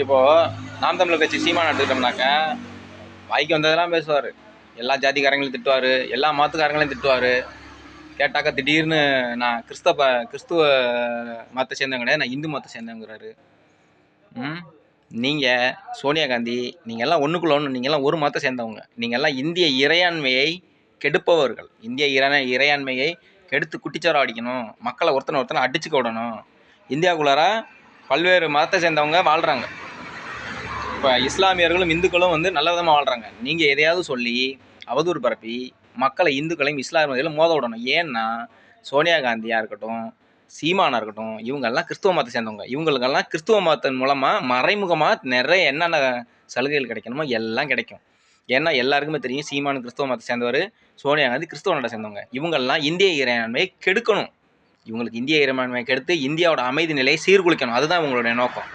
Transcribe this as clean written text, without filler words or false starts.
இப்போ நாம் தமிழர் கட்சி சீமான் எடுத்துக்கிட்டோம்னாக்க வாய்க்கு வந்ததெல்லாம் பேசுவார். எல்லா ஜாதிக்காரங்களையும் திட்டுவார், எல்லா மதத்துக்காரங்களையும் திட்டுவார். கேட்டாக்கா திடீர்னு நான் கிறிஸ்துவ மதத்தை சேர்ந்தவங்க கிடையாது, நான் இந்து மதத்தை சேர்ந்தவங்கிறாரு. நீங்கள் சோனியா காந்தி, நீங்கள் எல்லாம் ஒன்றுக்குள்ள ஒன்று, நீங்கள் எல்லாம் ஒரு மதத்தை சேர்ந்தவங்க. நீங்கள் எல்லாம் இந்திய இறையாண்மையை கெடுப்பவர்கள். இந்திய இறையாண்மையை கெடுத்து குட்டிச்சாரம் அடிக்கணும், மக்களை ஒருத்தனை அடிச்சுக்க விடணும். இந்தியாவுக்குள்ளார பல்வேறு மதத்தை சேர்ந்தவங்க வாழ்கிறாங்க. இப்போ இஸ்லாமியர்களும் இந்துக்களும் நல்ல விதமாக வாழ்கிறாங்க. நீங்கள் எதையாவது சொல்லி அவதூறு பரப்பி மக்களை இந்துக்களையும் இஸ்லாமியர்களும் மோத விடணும். ஏன்னா சோனியா காந்தியாக இருக்கட்டும், சீமானாக இருக்கட்டும், இவங்கெல்லாம் கிறிஸ்துவ மதத்தை சேர்ந்தவங்க. இவங்களுக்கெல்லாம் கிறிஸ்துவ மதத்தின் மூலமாக மறைமுகமாக நிறைய என்னென்ன சலுகைகள் கிடைக்கணுமோ எல்லாம் கிடைக்கும். ஏன்னா எல்லாருக்குமே தெரியும், சீமானு கிறிஸ்துவ மதத்தை சேர்ந்தவர், சோனியா காந்தி கிறிஸ்துவ மதத்தை சேர்ந்தவங்க. இவங்கெல்லாம் இந்திய இறையாண்மையை கெடுக்கணும். இவங்களுக்கு இந்திய இறையாண்மையை கெடுத்து இந்தியாவோட அமைதி நிலையை சீர்குலைக்கணும். அதுதான் இவங்களுடைய நோக்கம்.